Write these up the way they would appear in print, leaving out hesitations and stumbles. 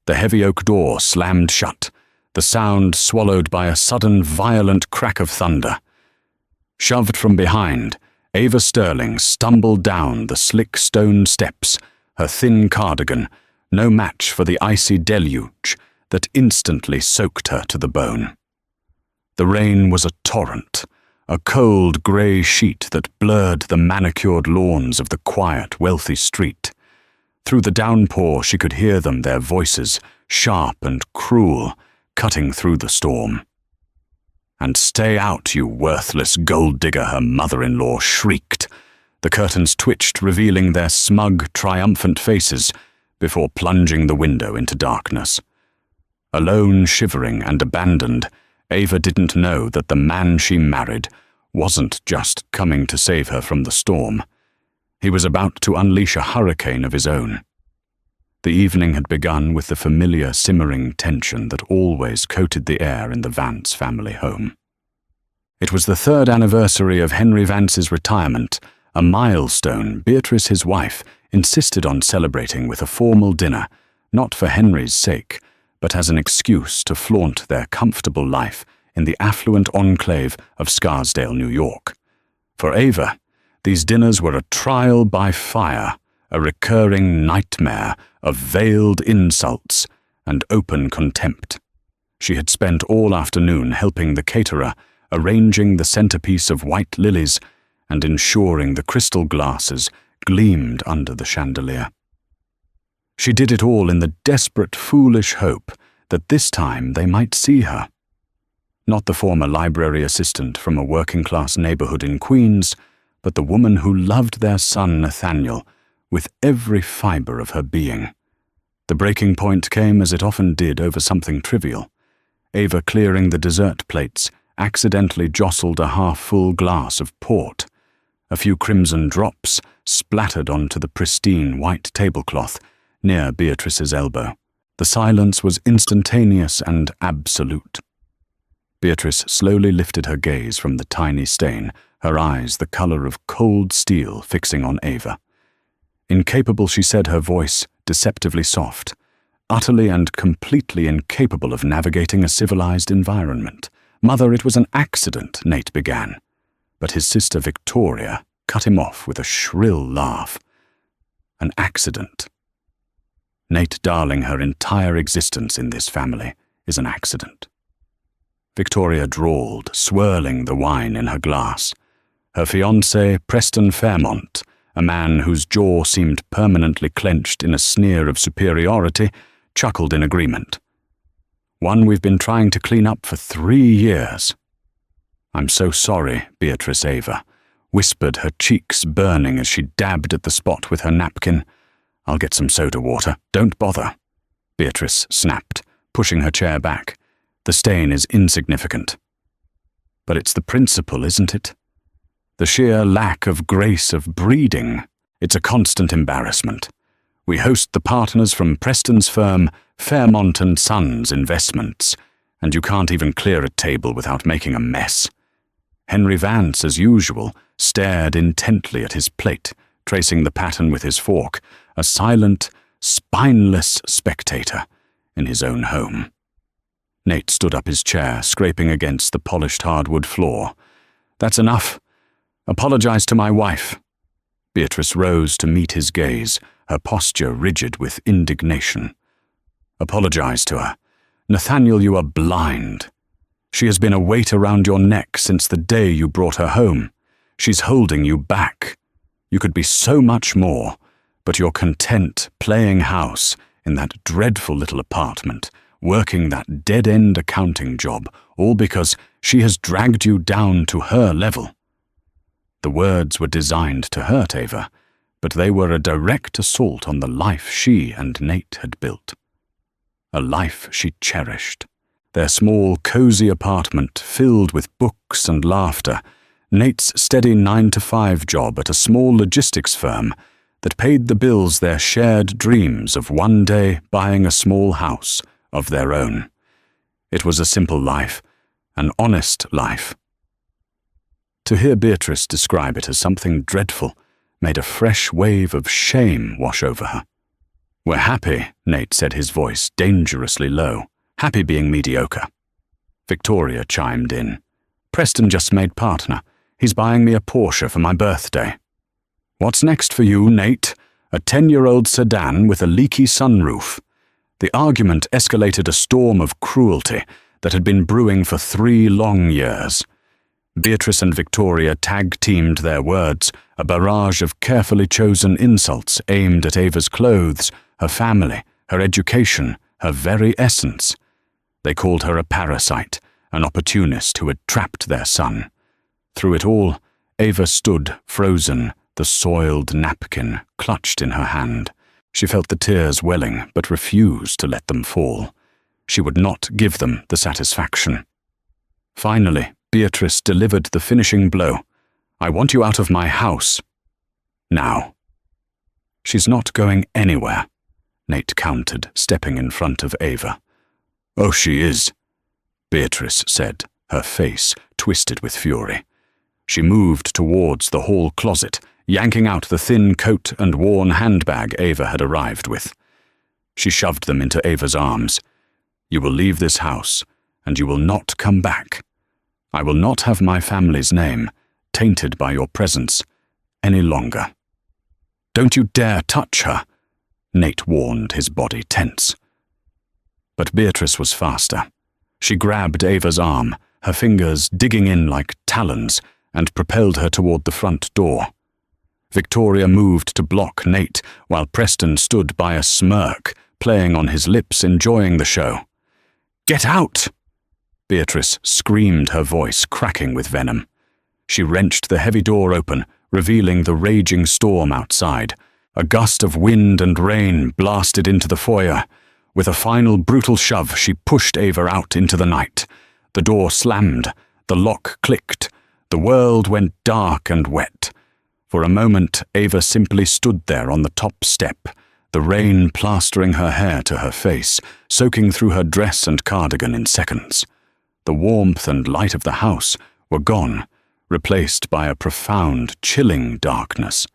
The heavy oak door slammed shut, the sound swallowed by a sudden violent crack of thunder. Shoved from behind, Ava Sterling stumbled down the slick stone steps, her thin cardigan, no match for the icy deluge that instantly soaked her to the bone. The rain was a torrent, a cold grey sheet that blurred the manicured lawns of the quiet, wealthy street. Through the downpour she could hear them, their voices, sharp and cruel, cutting through the storm. "And stay out, you worthless gold-digger," her mother-in-law shrieked. The curtains twitched, revealing their smug, triumphant faces, before plunging the window into darkness. Alone, shivering and abandoned, Ava didn't know that the man she married wasn't just coming to save her from the storm. He was about to unleash a hurricane of his own. The evening had begun with the familiar simmering tension that always coated the air in the Vance family home. It was the 3rd anniversary of Henry Vance's retirement, a milestone Beatrice, his wife, insisted on celebrating with a formal dinner, not for Henry's sake, but as an excuse to flaunt their comfortable life in the affluent enclave of Scarsdale, New York. For Ava, these dinners were a trial by fire, a recurring nightmare of veiled insults and open contempt. She had spent all afternoon helping the caterer, arranging the centerpiece of white lilies and ensuring the crystal glasses gleamed under the chandelier. She did it all in the desperate, foolish hope that this time they might see her. Not the former library assistant from a working-class neighborhood in Queens, but the woman who loved their son Nathaniel with every fiber of her being. The breaking point came, as it often did, over something trivial. Ava, clearing the dessert plates, accidentally jostled a half-full glass of port. A few crimson drops splattered onto the pristine white tablecloth near Beatrice's elbow. The silence was instantaneous and absolute. Beatrice slowly lifted her gaze from the tiny stain, her eyes the color of cold steel fixing on Ava. Incapable, she said, her voice deceptively soft, utterly and completely incapable of navigating a civilized environment. "Mother, it was an accident," Nate began, but his sister Victoria cut him off with a shrill laugh. An accident. Nate, darling, her entire existence in this family is an accident. Victoria drawled, swirling the wine in her glass. Her fiancé, Preston Fairmont, a man whose jaw seemed permanently clenched in a sneer of superiority, chuckled in agreement. "One we've been trying to clean up for 3 years. "I'm so sorry," Beatrice Ava whispered, her cheeks burning as she dabbed at the spot with her napkin. "I'll get some soda water. Don't bother," Beatrice snapped, pushing her chair back. "The stain is insignificant." "But it's the principle, isn't it? The sheer lack of grace of breeding. It's a constant embarrassment. We host the partners from Preston's firm, Fairmont & Sons Investments, and you can't even clear a table without making a mess." Henry Vance, as usual, stared intently at his plate, tracing the pattern with his fork, a silent, spineless spectator in his own home. Nate stood up his chair, scraping against the polished hardwood floor. "That's enough. Apologize to my wife." Beatrice rose to meet his gaze, her posture rigid with indignation. "Apologize to her. Nathaniel, you are blind. She has been a weight around your neck since the day you brought her home. She's holding you back. You could be so much more, but you're content playing house in that dreadful little apartment, working that dead-end accounting job, all because she has dragged you down to her level." The words were designed to hurt Ava, but they were a direct assault on the life she and Nate had built. A life she cherished. Their small, cozy apartment filled with books and laughter, Nate's steady 9-to-5 job at a small logistics firm that paid the bills, their shared dreams of one day buying a small house of their own. It was a simple life, an honest life. To hear Beatrice describe it as something dreadful made a fresh wave of shame wash over her. "We're happy," Nate said, his voice dangerously low. "Happy being mediocre." Victoria chimed in. "Preston just made partner. He's buying me a Porsche for my birthday." "What's next for you, Nate? A 10-year-old sedan with a leaky sunroof." The argument escalated a storm of cruelty that had been brewing for 3 long years. Beatrice and Victoria tag-teamed their words, a barrage of carefully chosen insults aimed at Ava's clothes, her family, her education, her very essence. They called her a parasite, an opportunist who had trapped their son. Through it all, Ava stood frozen, the soiled napkin clutched in her hand. She felt the tears welling, but refused to let them fall. She would not give them the satisfaction. Finally, Beatrice delivered the finishing blow. "I want you out of my house. Now." "She's not going anywhere," Nate countered, stepping in front of Ava. "Oh, she is," Beatrice said, her face twisted with fury. She moved towards the hall closet, yanking out the thin coat and worn handbag Ava had arrived with. She shoved them into Ava's arms. "You will leave this house, and you will not come back. I will not have my family's name tainted by your presence any longer." "Don't you dare touch her," Nate warned, his body tense. But Beatrice was faster. She grabbed Ava's arm, her fingers digging in like talons, and propelled her toward the front door. Victoria moved to block Nate, while Preston stood by a smirk, playing on his lips, enjoying the show. "Get out!" Beatrice screamed, her voice cracking with venom. She wrenched the heavy door open, revealing the raging storm outside. A gust of wind and rain blasted into the foyer. With a final brutal shove, she pushed Ava out into the night. The door slammed, the lock clicked, the world went dark and wet. For a moment, Ava simply stood there on the top step, the rain plastering her hair to her face, soaking through her dress and cardigan in seconds. The warmth and light of the house were gone, replaced by a profound, chilling darkness.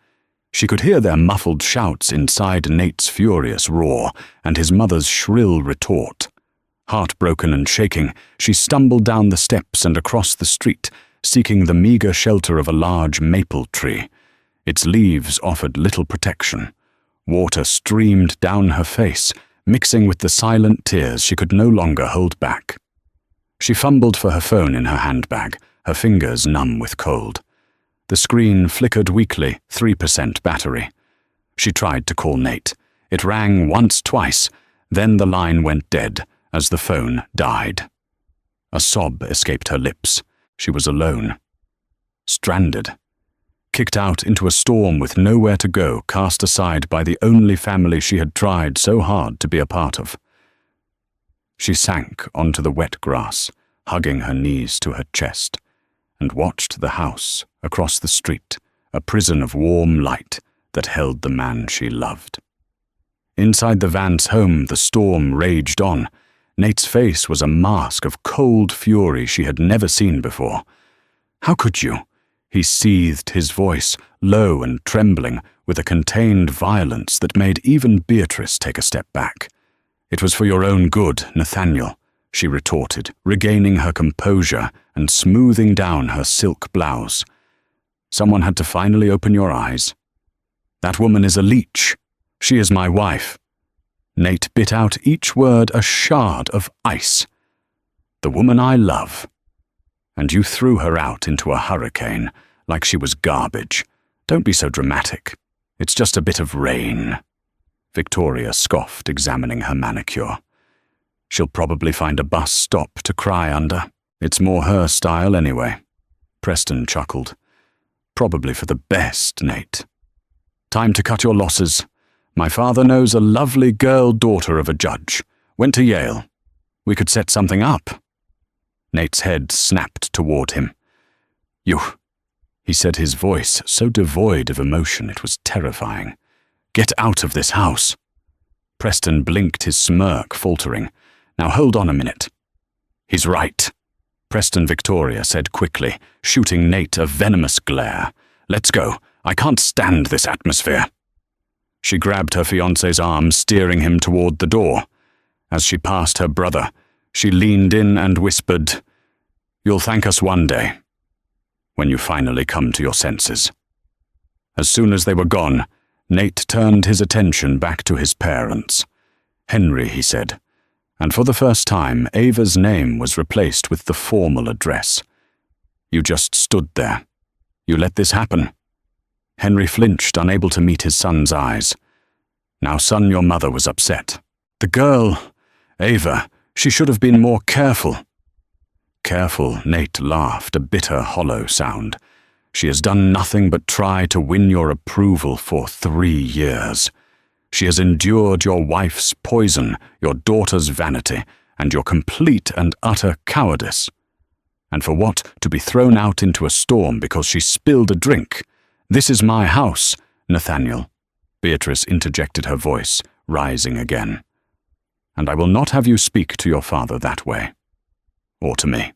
She could hear their muffled shouts inside Nate's furious roar and his mother's shrill retort. Heartbroken and shaking, she stumbled down the steps and across the street, seeking the meager shelter of a large maple tree. Its leaves offered little protection. Water streamed down her face, mixing with the silent tears she could no longer hold back. She fumbled for her phone in her handbag, her fingers numb with cold. The screen flickered weakly, 3% battery. She tried to call Nate. It rang once, twice, then the line went dead as the phone died. A sob escaped her lips. She was alone. Stranded. Kicked out into a storm with nowhere to go, cast aside by the only family she had tried so hard to be a part of. She sank onto the wet grass, hugging her knees to her chest, and watched the house across the street, a prison of warm light that held the man she loved. Inside the Vance home, the storm raged on. Nate's face was a mask of cold fury she had never seen before. "How could you?" He seethed, his voice low and trembling, with a contained violence that made even Beatrice take a step back. "It was for your own good, Nathaniel," she retorted, regaining her composure and smoothing down her silk blouse. "Someone had to finally open your eyes. That woman is a leech. She is my wife." Nate bit out each word a shard of ice. "The woman I love. And you threw her out into a hurricane, like she was garbage. Don't be so dramatic. It's just a bit of rain." Victoria scoffed, examining her manicure. "She'll probably find a bus stop to cry under. It's more her style anyway." Preston chuckled. "Probably for the best, Nate. Time to cut your losses. My father knows a lovely girl daughter of a judge. Went to Yale. We could set something up." Nate's head snapped toward him. "You," he said, his voice so devoid of emotion it was terrifying. "Get out of this house." Preston blinked, his smirk faltering. "Now hold on a minute." "He's right," Preston Victoria said quickly, shooting Nate a venomous glare. "Let's go. I can't stand this atmosphere." She grabbed her fiancé's arm, steering him toward the door. As she passed her brother, she leaned in and whispered, "You'll thank us one day, when you finally come to your senses." As soon as they were gone, Nate turned his attention back to his parents. "Henry," he said, and for the first time, Ava's name was replaced with the formal address. "You just stood there. You let this happen." Henry flinched, unable to meet his son's eyes. "Now, son, your mother was upset. The girl, Ava, she should have been more careful." "Careful," Nate laughed, a bitter, hollow sound. "She has done nothing but try to win your approval for 3 years. She has endured your wife's poison, your daughter's vanity, and your complete and utter cowardice. And for what? To be thrown out into a storm because she spilled a drink. This is my house, Nathaniel." Beatrice interjected her voice, rising again. "And I will not have you speak to your father that way. Or to me.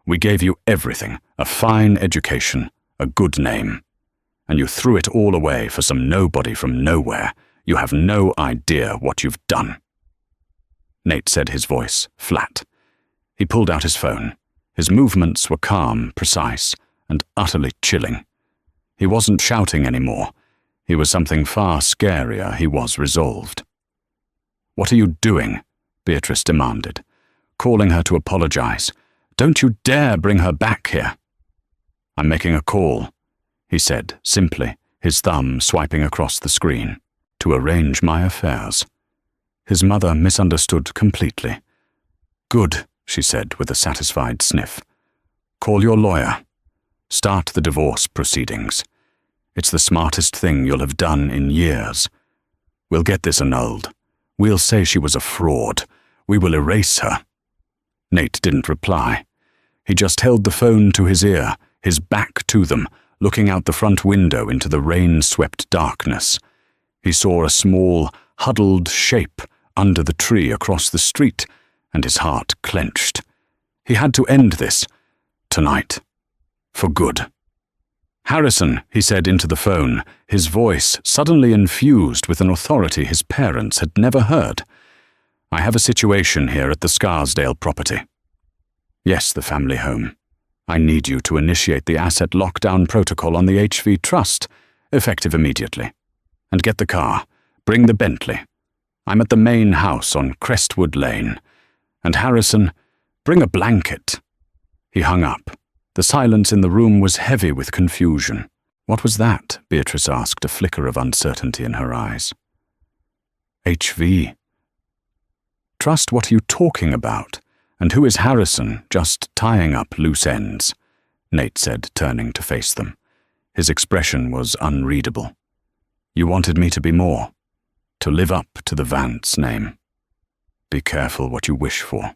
We gave you everything, a fine education, a good name. And you threw it all away for some nobody from nowhere. You have no idea what you've done." Nate said, his voice flat. He pulled out his phone. His movements were calm, precise, and utterly chilling. He wasn't shouting anymore. He was something far scarier. He was resolved. "What are you doing?" Beatrice demanded, calling her to apologize. "Don't you dare bring her back here." "I'm making a call," he said, simply, his thumb swiping across the screen, "to arrange my affairs." His mother misunderstood completely. "Good," she said with a satisfied sniff. "Call your lawyer. Start the divorce proceedings. It's the smartest thing you'll have done in years. We'll get this annulled. We'll say she was a fraud. We will erase her." Nate didn't reply. He just held the phone to his ear, his back to them, looking out the front window into the rain-swept darkness. He saw a small, huddled shape under the tree across the street, and his heart clenched. He had to end this. Tonight. For good. "Harrison," he said into the phone, his voice suddenly infused with an authority his parents had never heard. "I have a situation here at the Scarsdale property." "Yes, the family home. I need you to initiate the asset lockdown protocol on the HV Trust, effective immediately. And get the car. Bring the Bentley. I'm at the main house on Crestwood Lane. And Harrison, bring a blanket." He hung up. The silence in the room was heavy with confusion. "What was that?" Beatrice asked, a flicker of uncertainty in her eyes. "HV. Trust, what are you talking about? And who is Harrison, just tying up loose ends?" Nate said, turning to face them. His expression was unreadable. "You wanted me to be more, to live up to the Vance name. Be careful what you wish for."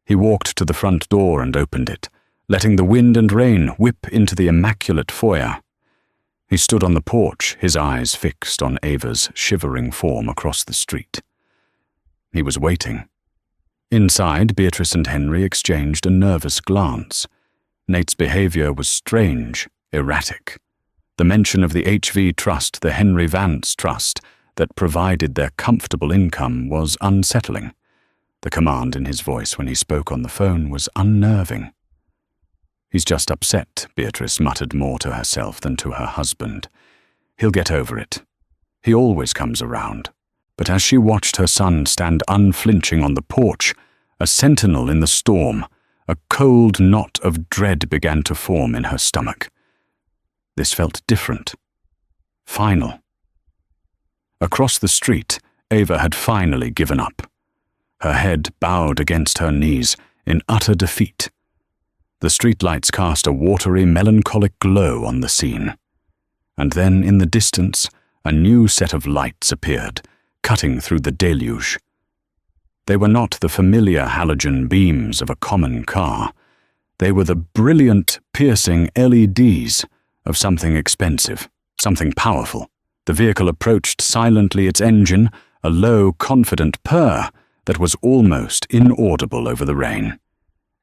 He walked to the front door and opened it, letting the wind and rain whip into the immaculate foyer. He stood on the porch, his eyes fixed on Ava's shivering form across the street. He was waiting. Inside, Beatrice and Henry exchanged a nervous glance. Nate's behavior was strange, erratic. The mention of the HV Trust, the Henry Vance Trust, that provided their comfortable income was unsettling. The command in his voice when he spoke on the phone was unnerving. "He's just upset," Beatrice muttered more to herself than to her husband. "He'll get over it. He always comes around." But as she watched her son stand unflinching on the porch, a sentinel in the storm, a cold knot of dread began to form in her stomach. This felt different. Final. Across the street, Ava had finally given up. Her head bowed against her knees in utter defeat. The streetlights cast a watery, melancholic glow on the scene. And then, in the distance, a new set of lights appeared, cutting through the deluge. They were not the familiar halogen beams of a common car. They were the brilliant, piercing LEDs of something expensive, something powerful. The vehicle approached silently, its engine, a low, confident purr that was almost inaudible over the rain.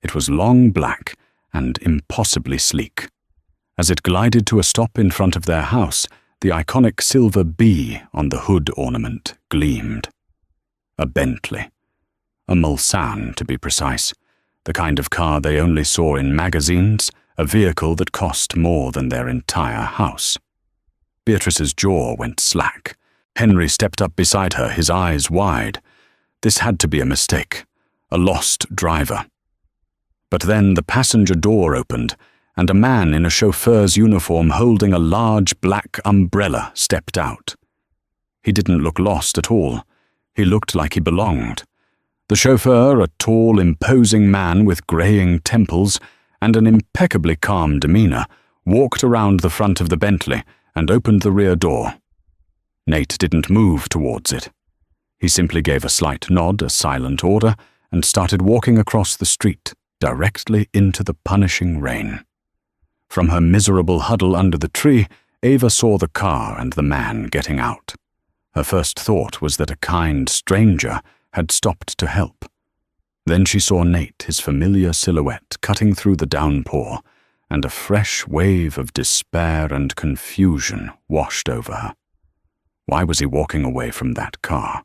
It was long black and impossibly sleek. As it glided to a stop in front of their house, The iconic silver B on the hood ornament gleamed. A Bentley. A Mulsanne, to be precise. The kind of car they only saw in magazines, a vehicle that cost more than their entire house. Beatrice's jaw went slack. Henry stepped up beside her, his eyes wide. This had to be a mistake, a lost driver. But then the passenger door opened, and a man in a chauffeur's uniform holding a large black umbrella stepped out. He didn't look lost at all. He looked like he belonged. The chauffeur, a tall, imposing man with greying temples and an impeccably calm demeanour, walked around the front of the Bentley and opened the rear door. Nate didn't move towards it. He simply gave a slight nod, a silent order, and started walking across the street, directly into the punishing rain. From her miserable huddle under the tree, Ava saw the car and the man getting out. Her first thought was that a kind stranger had stopped to help. Then she saw Nate, his familiar silhouette, cutting through the downpour, and a fresh wave of despair and confusion washed over her. Why was he walking away from that car?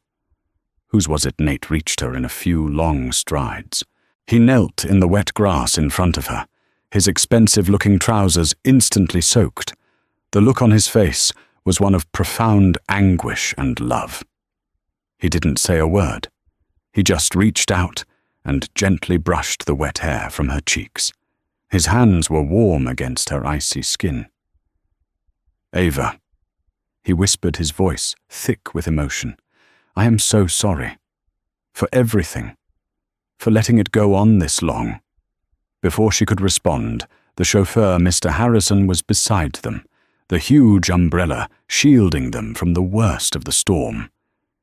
Whose was it? Nate reached her in a few long strides. He knelt in the wet grass in front of her, his expensive-looking trousers instantly soaked. The look on his face was one of profound anguish and love. He didn't say a word. He just reached out and gently brushed the wet hair from her cheeks. His hands were warm against her icy skin. "Ava," he whispered, his voice thick with emotion. "I am so sorry. For everything. For letting it go on this long." Before she could respond, the chauffeur, Mr. Harrison, was beside them, the huge umbrella shielding them from the worst of the storm.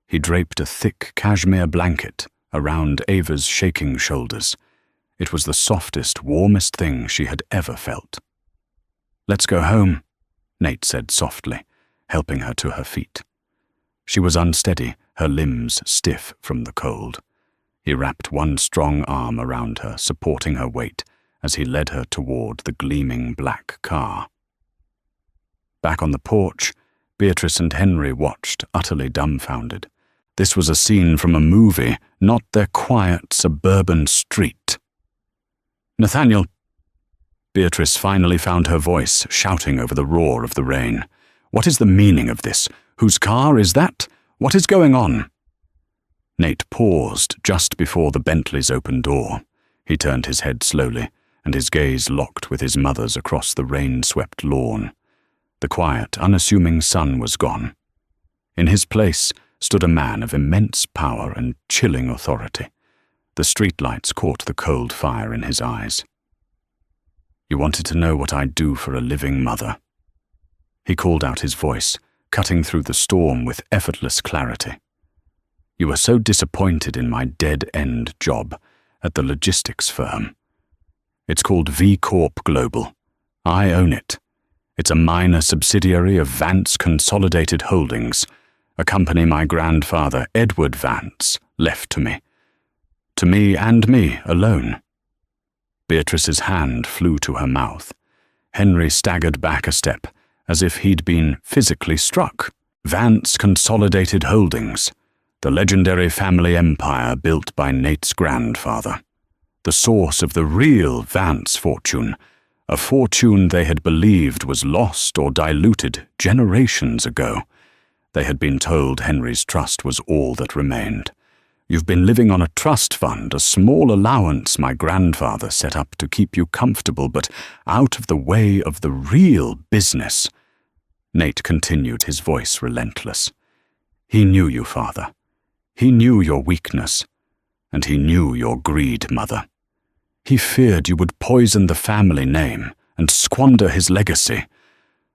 He draped a thick cashmere blanket around Ava's shaking shoulders. It was the softest, warmest thing she had ever felt. "Let's go home," Nate said softly, helping her to her feet. She was unsteady, her limbs stiff from the cold. He wrapped one strong arm around her, supporting her weight as he led her toward the gleaming black car. Back on the porch, Beatrice and Henry watched, utterly dumbfounded. This was a scene from a movie, not their quiet suburban street. "Nathaniel!" Beatrice finally found her voice, shouting over the roar of the rain. "What is the meaning of this? Whose car is that? What is going on?" Nate paused just before the Bentley's open door. He turned his head slowly, and his gaze locked with his mother's across the rain-swept lawn. The quiet, unassuming sun was gone. In his place stood a man of immense power and chilling authority. The streetlights caught the cold fire in his eyes. "You wanted to know what I'd do for a living, Mother." He called out, his voice cutting through the storm with effortless clarity. "You were so disappointed in my dead-end job at the logistics firm. It's called V Corp Global. I own it. It's a minor subsidiary of Vance Consolidated Holdings, a company my grandfather, Edward Vance, left to me. To me and me alone." Beatrice's hand flew to her mouth. Henry staggered back a step, as if he'd been physically struck. Vance Consolidated Holdings, the legendary family empire built by Nate's grandfather. The source of the real Vance fortune, a fortune they had believed was lost or diluted generations ago. They had been told Henry's trust was all that remained. "You've been living on a trust fund, a small allowance my grandfather set up to keep you comfortable, but out of the way of the real business." Nate continued, his voice relentless. "He knew you, Father. He knew your weakness, and he knew your greed, Mother. He feared you would poison the family name and squander his legacy,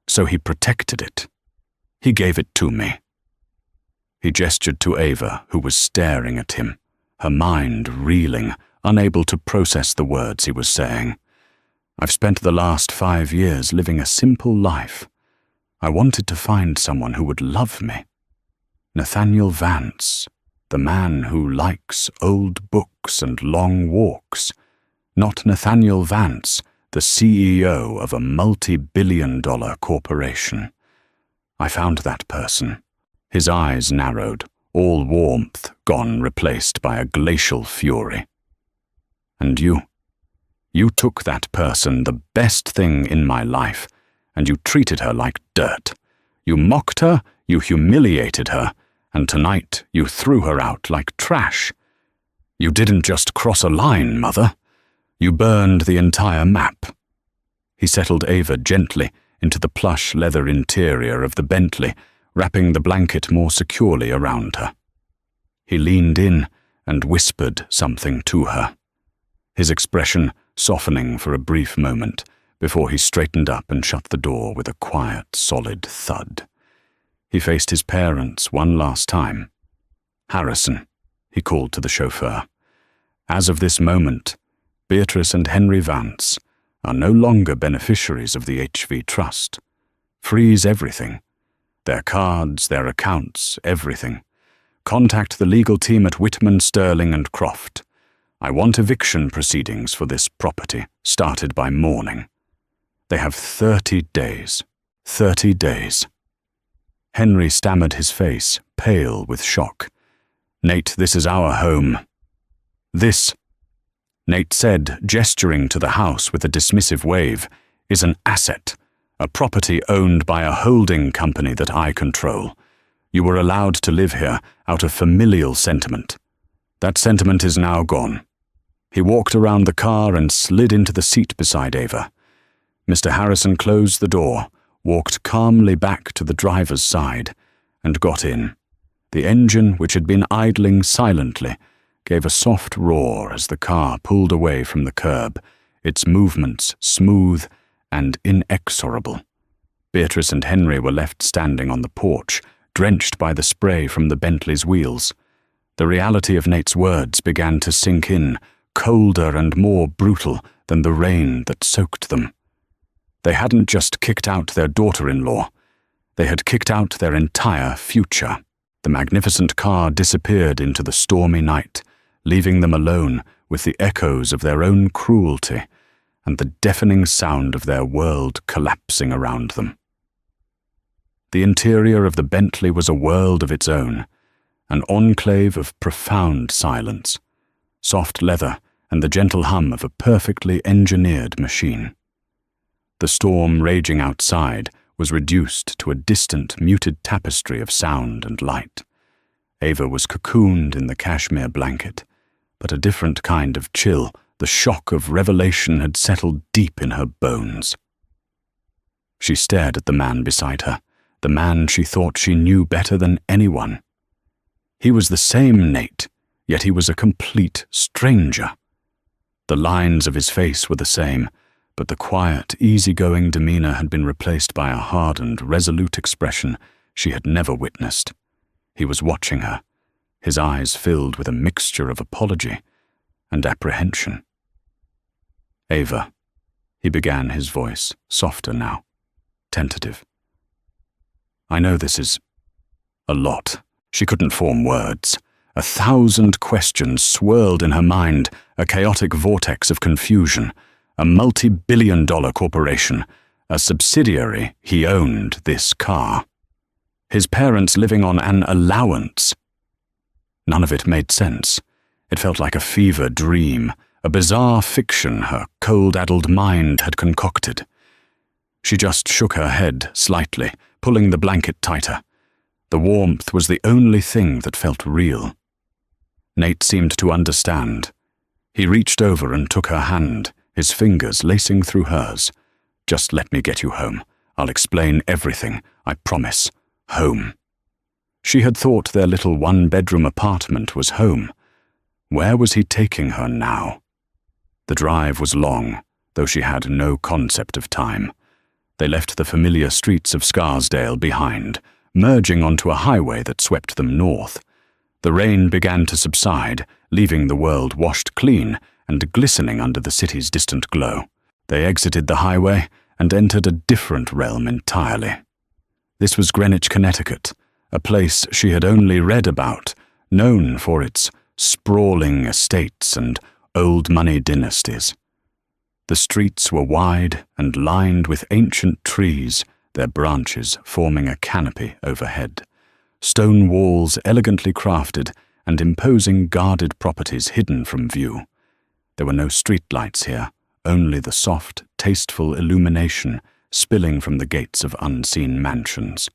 so he protected it. He gave it to me." He gestured to Ava, who was staring at him, her mind reeling, unable to process the words he was saying. "I've spent the last 5 years living a simple life. I wanted to find someone who would love me. Nathaniel Vance, the man who likes old books and long walks. Not Nathaniel Vance, the CEO of a multi-billion-dollar corporation. I found that person. His eyes narrowed, all warmth gone, replaced by a glacial fury. And you took that person, the best thing in my life, and you treated her like dirt. You mocked her, you humiliated her, and tonight you threw her out like trash. You didn't just cross a line, Mother. You burned the entire map. He settled Ava gently into the plush leather interior of the Bentley, wrapping the blanket more securely around her. He leaned in and whispered something to her, his expression softening for a brief moment before he straightened up and shut the door with a quiet, solid thud. He faced his parents one last time. "Harrison," he called to the chauffeur. "As of this moment, Beatrice and Henry Vance are no longer beneficiaries of the HV Trust. Freeze everything. Their cards, their accounts, everything. Contact the legal team at Whitman, Sterling and Croft. I want eviction proceedings for this property, started by morning. They have 30 days. 30 days. Henry stammered, his face pale with shock. "Nate, this is our home." "This," Nate said, gesturing to the house with a dismissive wave, "is an asset, a property owned by a holding company that I control. You were allowed to live here out of familial sentiment. That sentiment is now gone." He walked around the car and slid into the seat beside Ava. Mr. Harrison closed the door, walked calmly back to the driver's side, and got in. The engine, which had been idling silently, gave a soft roar as the car pulled away from the curb, its movements smooth and inexorable. Beatrice and Henry were left standing on the porch, drenched by the spray from the Bentley's wheels. The reality of Nate's words began to sink in, colder and more brutal than the rain that soaked them. They hadn't just kicked out their daughter-in-law. They had kicked out their entire future. The magnificent car disappeared into the stormy night, leaving them alone with the echoes of their own cruelty and the deafening sound of their world collapsing around them. The interior of the Bentley was a world of its own, an enclave of profound silence, soft leather and the gentle hum of a perfectly engineered machine. The storm raging outside was reduced to a distant, muted tapestry of sound and light. Ava was cocooned in the cashmere blanket, but a different kind of chill, the shock of revelation, had settled deep in her bones. She stared at the man beside her, the man she thought she knew better than anyone. He was the same Nate, yet he was a complete stranger. The lines of his face were the same, but the quiet, easygoing demeanor had been replaced by a hardened, resolute expression she had never witnessed. He was watching her, his eyes filled with a mixture of apology and apprehension. "Ava," he began, his voice softer now, tentative. "I know this is a lot." She couldn't form words. 1,000 questions swirled in her mind, a chaotic vortex of confusion. A multi-billion-dollar corporation, a subsidiary, he owned this car. His parents living on an allowance. None of it made sense. It felt like a fever dream, a bizarre fiction her cold-addled mind had concocted. She just shook her head slightly, pulling the blanket tighter. The warmth was the only thing that felt real. Nate seemed to understand. He reached over and took her hand, his fingers lacing through hers. "Just let me get you home. I'll explain everything, I promise. Home." She had thought their little one-bedroom apartment was home. Where was he taking her now? The drive was long, though she had no concept of time. They left the familiar streets of Scarsdale behind, merging onto a highway that swept them north. The rain began to subside, leaving the world washed clean and glistening under the city's distant glow. They exited the highway and entered a different realm entirely. This was Greenwich, Connecticut, a place she had only read about, known for its sprawling estates and old money dynasties. The streets were wide and lined with ancient trees their branches forming a canopy overhead. Stone walls elegantly crafted and imposing guarded properties hidden from view. There were no streetlights here, only the soft, tasteful illumination spilling from the gates of unseen mansions.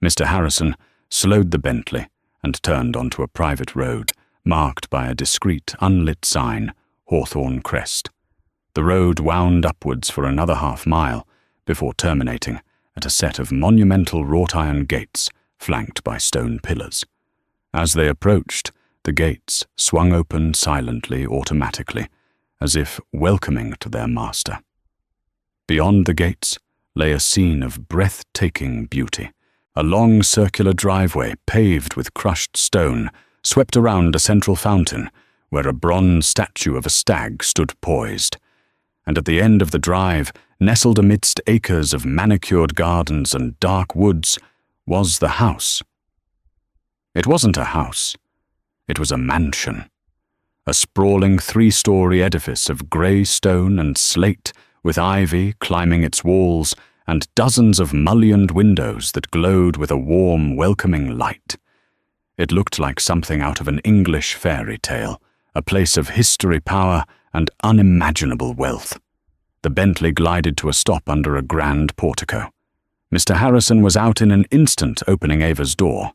Mr. Harrison slowed the Bentley and turned onto a private road, marked by a discreet, unlit sign, Hawthorne Crest. The road wound upwards for another half-mile before terminating at a set of monumental wrought-iron gates flanked by stone pillars. As they approached, the gates swung open silently, automatically, as if welcoming to their master. Beyond the gates lay a scene of breathtaking beauty. A long circular driveway paved with crushed stone swept around a central fountain where a bronze statue of a stag stood poised. And at the end of the drive, nestled amidst acres of manicured gardens and dark woods, was the house. It wasn't a house. It was a mansion. A sprawling 3-story edifice of grey stone and slate with ivy climbing its walls and dozens of mullioned windows that glowed with a warm, welcoming light. It looked like something out of an English fairy tale, a place of history, power, and unimaginable wealth. The Bentley glided to a stop under a grand portico. Mr. Harrison was out in an instant, opening Ava's door.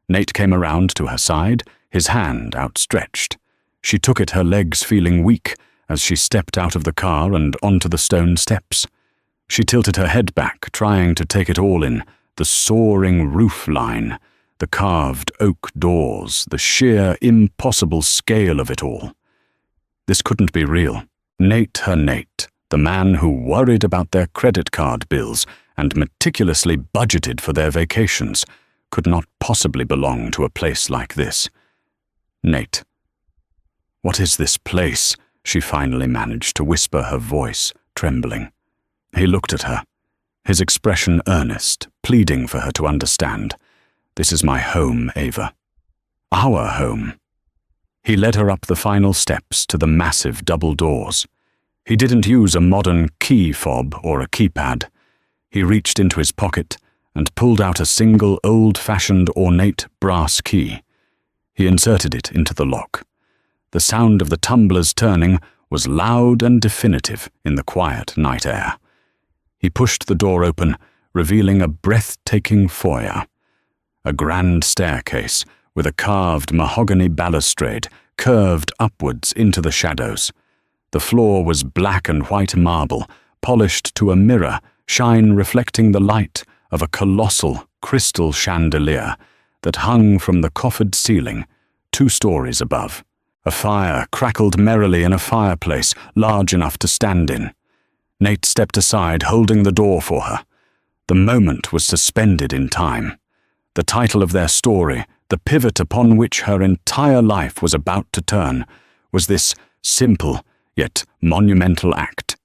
Nate came around to her side, his hand outstretched. She took it, her legs feeling weak, as she stepped out of the car and onto the stone steps. She tilted her head back, trying to take it all in, the soaring roof line, the carved oak doors, the sheer, impossible scale of it all. This couldn't be real. Nate, her Nate, the man who worried about their credit card bills and meticulously budgeted for their vacations, could not possibly belong to a place like this. Nate. "What is this place?" she finally managed to whisper, her voice trembling. He looked at her, his expression earnest, pleading for her to understand. "This is my home, Ava. Our home." He led her up the final steps to the massive double doors. He didn't use a modern key fob or a keypad. He reached into his pocket and pulled out a single old-fashioned ornate brass key. He inserted it into the lock. The sound of the tumblers turning was loud and definitive in the quiet night air. He pushed the door open, revealing a breathtaking foyer. A grand staircase with a carved mahogany balustrade curved upwards into the shadows. The floor was black and white marble, polished to a mirror, shine reflecting the light of a colossal crystal chandelier that hung from the coffered ceiling 2 stories above. A fire crackled merrily in a fireplace large enough to stand in. Nate stepped aside, holding the door for her. The moment was suspended in time. The title of their story, the pivot upon which her entire life was about to turn, was this simple yet monumental act.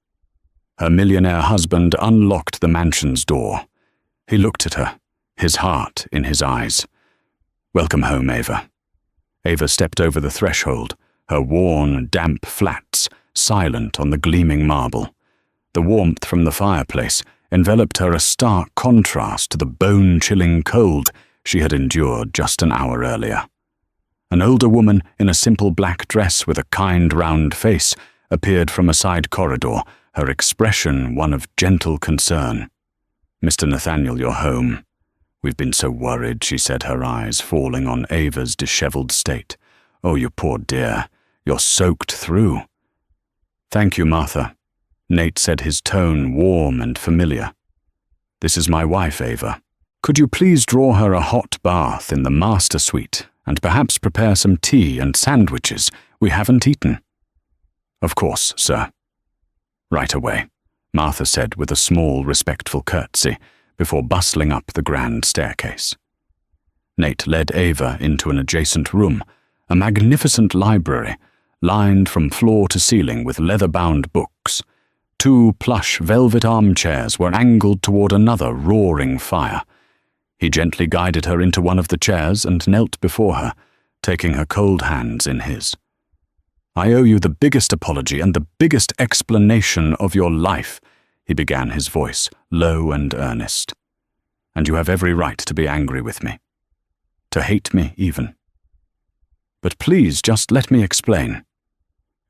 Her millionaire husband unlocked the mansion's door. He looked at her, his heart in his eyes. "Welcome home, Ava." Ava stepped over the threshold, her worn, damp flats silent on the gleaming marble. The warmth from the fireplace enveloped her, a stark contrast to the bone-chilling cold she had endured just an hour earlier. An older woman in a simple black dress with a kind round face appeared from a side corridor, her expression one of gentle concern. "Mr. Nathaniel, you're home. We've been so worried," she said, her eyes falling on Ava's disheveled state. "Oh, you poor dear. You're soaked through." "Thank you, Martha." Nate said, his tone warm and familiar. "This is my wife, Ava. Could you please draw her a hot bath in the master suite and perhaps prepare some tea and sandwiches? We haven't eaten." "Of course, sir." "Right away," Martha said with a small, respectful curtsy before bustling up the grand staircase. Nate led Ava into an adjacent room, a magnificent library, lined from floor to ceiling with leather-bound books. 2 plush velvet armchairs were angled toward another roaring fire. He gently guided her into one of the chairs and knelt before her, taking her cold hands in his. "I owe you the biggest apology and the biggest explanation of your life," he began, his voice low and earnest. And you have every right to be angry with me. To hate me, even. But please, just let me explain.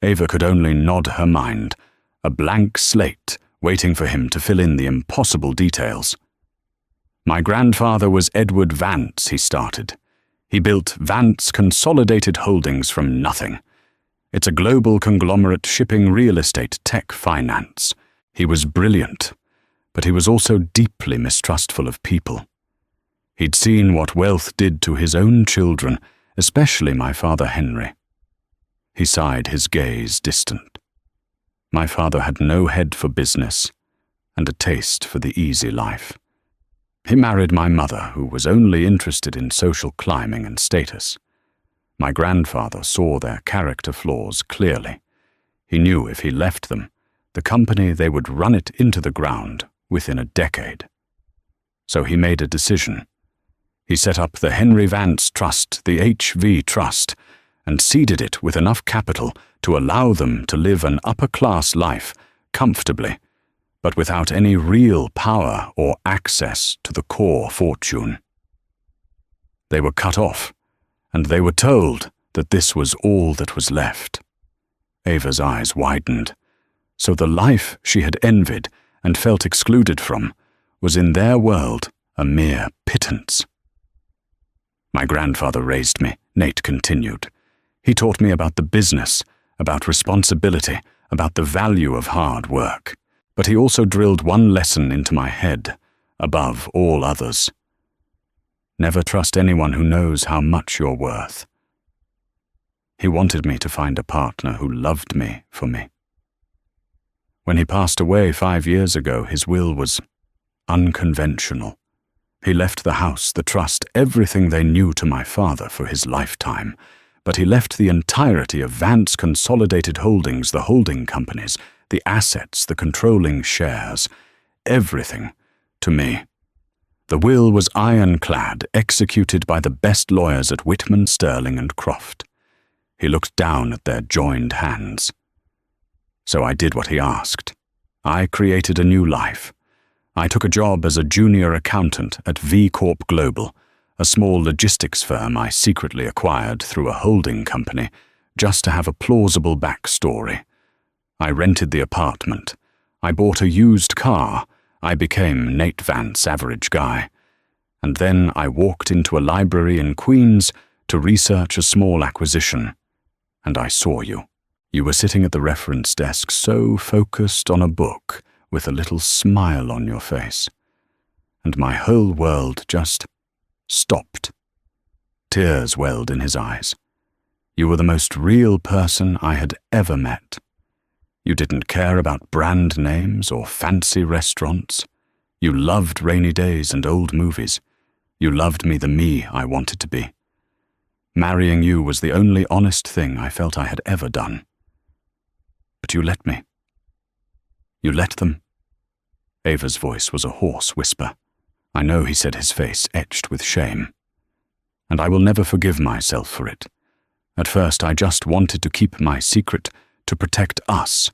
Ava could only nod her mind, a blank slate waiting for him to fill in the impossible details. My grandfather was Edward Vance, he started. He built Vance Consolidated Holdings from nothing. It's a global conglomerate shipping real estate tech finance. He was brilliant, but he was also deeply mistrustful of people. He'd seen what wealth did to his own children, especially my father Henry. He sighed, his gaze distant. My father had no head for business and a taste for the easy life. He married my mother, who was only interested in social climbing and status. My grandfather saw their character flaws clearly. He knew if he left them, the company, they would run it into the ground within a decade. So he made a decision. He set up the Henry Vance Trust, the HV Trust, and seeded it with enough capital to allow them to live an upper-class life comfortably, but without any real power or access to the core fortune. They were cut off, and they were told that this was all that was left. Ava's eyes widened. So the life she had envied and felt excluded from was in their world a mere pittance. My grandfather raised me, Nate continued. He taught me about the business, about responsibility, about the value of hard work. But he also drilled one lesson into my head, above all others. Never trust anyone who knows how much you're worth. He wanted me to find a partner who loved me for me. When he passed away 5 years ago, his will was unconventional. He left the house, the trust, everything they knew to my father for his lifetime, but he left the entirety of Vance Consolidated Holdings, the holding companies, the assets, the controlling shares, everything to me. The will was ironclad, executed by the best lawyers at Whitman, Sterling and Croft. He looked down at their joined hands. So I did what he asked. I created a new life. I took a job as a junior accountant at V Corp Global, a small logistics firm I secretly acquired through a holding company, just to have a plausible backstory. I rented the apartment. I bought a used car. I became Nate Vance, average guy. And then I walked into a library in Queens to research a small acquisition. And I saw you. You were sitting at the reference desk, so focused on a book, with a little smile on your face. And my whole world just stopped. Tears welled in his eyes. You were the most real person I had ever met. You didn't care about brand names or fancy restaurants. You loved rainy days and old movies. You loved me, the me I wanted to be. Marrying you was the only honest thing I felt I had ever done. But you let me. You let them. Ava's voice was a hoarse whisper. I know, he said, his face etched with shame. And I will never forgive myself for it. At first I just wanted to keep my secret, to protect us,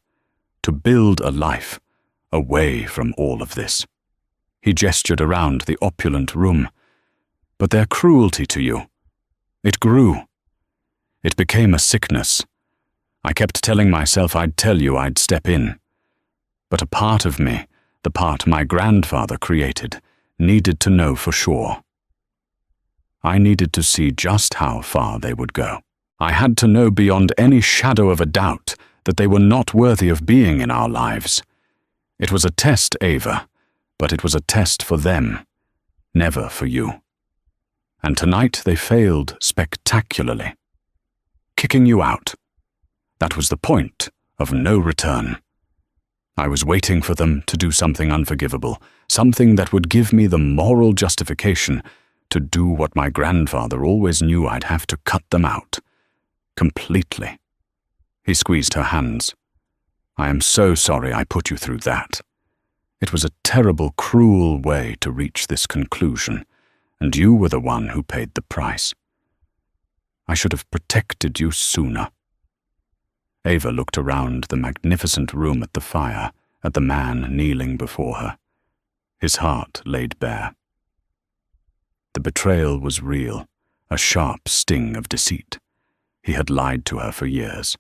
to build a life away from all of this. He gestured around the opulent room. But their cruelty to you, it grew. It became a sickness. I kept telling myself I'd tell you, I'd step in. But a part of me, the part my grandfather created, needed to know for sure. I needed to see just how far they would go. I had to know beyond any shadow of a doubt that they were not worthy of being in our lives. It was a test, Ava, but it was a test for them, never for you. And tonight they failed spectacularly. Kicking you out. That was the point of no return. I was waiting for them to do something unforgivable, something that would give me the moral justification to do what my grandfather always knew I'd have to cut them out. Completely. He squeezed her hands. I am so sorry I put you through that. It was a terrible, cruel way to reach this conclusion, and you were the one who paid the price. I should have protected you sooner. Ava looked around the magnificent room at the fire, at the man kneeling before her. his heart laid bare. The betrayal was real, a sharp sting of deceit. He had lied to her for years.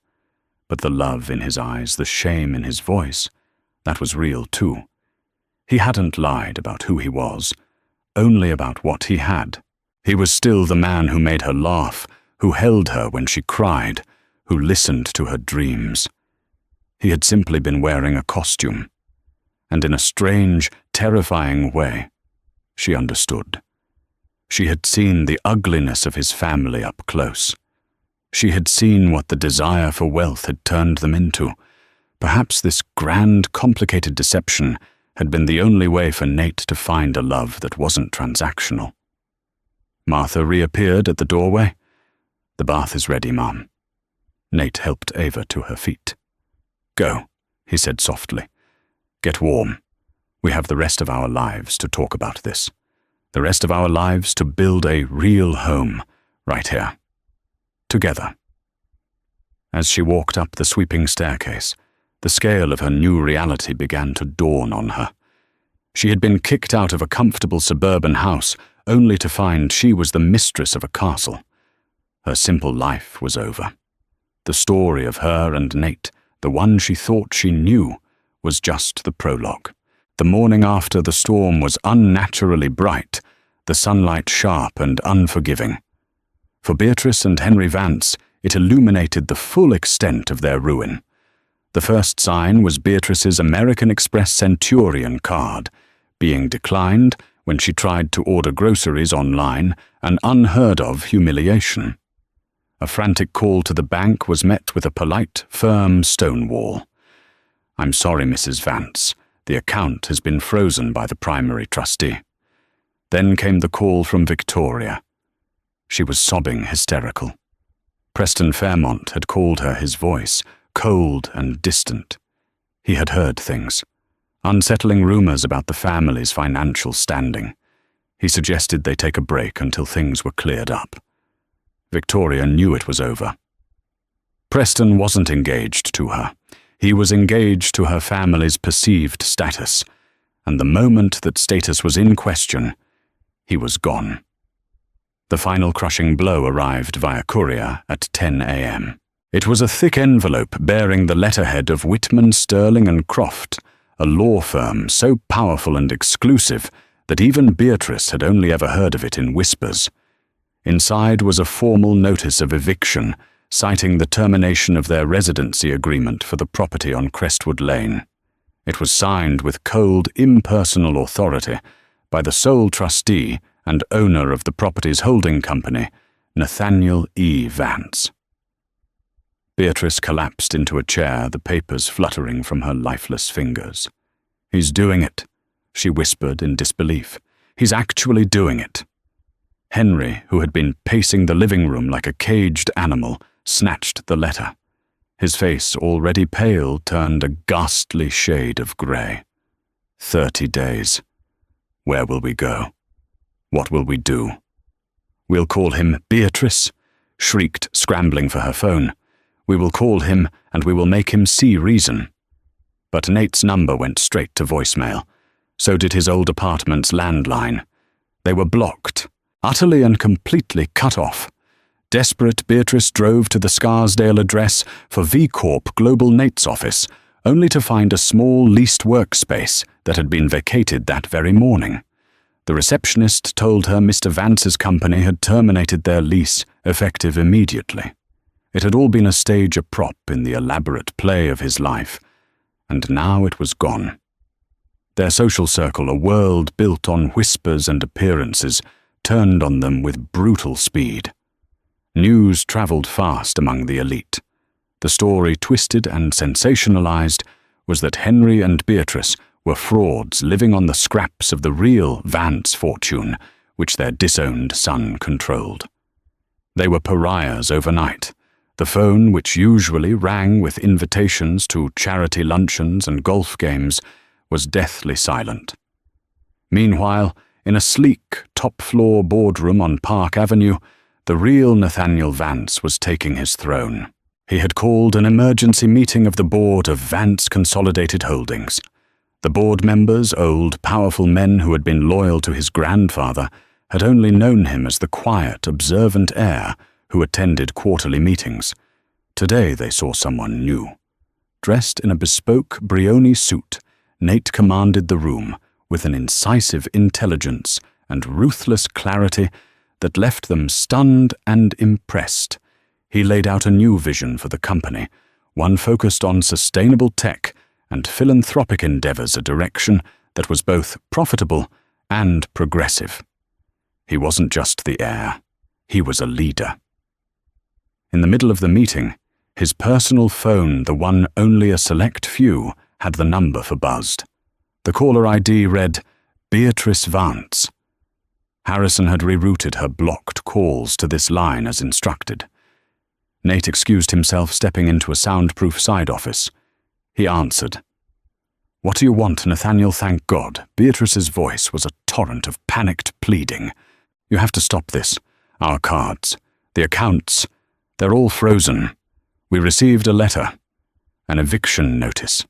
But the love in his eyes, the shame in his voice, that was real too. He hadn't lied about who he was, only about what he had. He was still the man who made her laugh, who held her when she cried, who listened to her dreams. He had simply been wearing a costume. And in a strange, terrifying way, she understood. She had seen the ugliness of his family up close. She had seen what the desire for wealth had turned them into. Perhaps this grand, complicated deception had been the only way for Nate to find a love that wasn't transactional. Martha reappeared at the doorway. "The bath is ready, Mom." Nate helped Ava to her feet. "Go," he said softly. "Get warm. We have the rest of our lives to talk about this. The rest of our lives to build a real home, right here. Together." As she walked up the sweeping staircase, the scale of her new reality began to dawn on her. She had been kicked out of a comfortable suburban house only to find she was the mistress of a castle. Her simple life was over. The story of her and Nate, the one she thought she knew, was just the prologue. The morning after the storm was unnaturally bright, the sunlight sharp and unforgiving. For Beatrice and Henry Vance, it illuminated the full extent of their ruin. The first sign was Beatrice's American Express Centurion card, being declined when she tried to order groceries online, an unheard-of humiliation. A frantic call to the bank was met with a polite, firm stonewall. "I'm sorry, Mrs. Vance. The account has been frozen by the primary trustee." Then came the call from Victoria. She was sobbing hysterical. Preston Fairmont had called her his voice, cold and distant. He had heard things. Unsettling rumors about the family's financial standing. He suggested they take a break until things were cleared up. Victoria knew it was over. Preston wasn't engaged to her. He was engaged to her family's perceived status, and the moment that status was in question, he was gone. The final crushing blow arrived via courier at 10 a.m. It was a thick envelope bearing the letterhead of Whitman, Sterling and Croft, a law firm so powerful and exclusive that even Beatrice had only ever heard of it in whispers. Inside was a formal notice of eviction, citing the termination of their residency agreement for the property on Crestwood Lane. It was signed with cold, impersonal authority by the sole trustee and owner of the property's holding company, Nathaniel Vance. Beatrice collapsed into a chair, the papers fluttering from her lifeless fingers. "He's doing it," she whispered in disbelief. "He's actually doing it." Henry, who had been pacing the living room like a caged animal, snatched the letter. His face, already pale, turned a ghastly shade of grey. 30 days. Where will we go? What will we do? "We'll call him Beatrice," shrieked, scrambling for her phone. "We will call him, and we will make him see reason." But Nate's number went straight to voicemail. So did his old apartment's landline. They were blocked, utterly and completely cut off. Desperate, Beatrice drove to the Scarsdale address for V Corp Global Nate's office, only to find a small leased workspace that had been vacated that very morning. The receptionist told her Mr. Vance's company had terminated their lease, effective immediately. It had all been a stage a prop in the elaborate play of his life, and now it was gone. Their social circle, a world built on whispers and appearances, turned on them with brutal speed. News traveled fast among the elite. The story, twisted and sensationalized, was that Henry and Beatrice were frauds living on the scraps of the real Vance fortune, which their disowned son controlled. They were pariahs overnight. The phone, which usually rang with invitations to charity luncheons and golf games, was deathly silent. Meanwhile, in a sleek, top-floor boardroom on Park Avenue, the real Nathaniel Vance was taking his throne. He had called an emergency meeting of the board of Vance Consolidated Holdings. The board members, old, powerful men who had been loyal to his grandfather, had only known him as the quiet, observant heir who attended quarterly meetings. Today they saw someone new. Dressed in a bespoke Brioni suit, Nate commanded the room with an incisive intelligence and ruthless clarity that left them stunned and impressed. He laid out a new vision for the company, one focused on sustainable tech and philanthropic endeavors, a direction that was both profitable and progressive. He wasn't just the heir, he was a leader. In the middle of the meeting, his personal phone, the one only a select few had the number for, buzzed. The caller ID read, Beatrice Vance. Harrison had rerouted her blocked calls to this line as instructed. Nate excused himself, stepping into a soundproof side office. He answered. "What do you want, Nathaniel? Thank God." Beatrice's voice was a torrent of panicked pleading. "You have to stop this. Our cards, the accounts, they're all frozen. We received a letter, an eviction notice."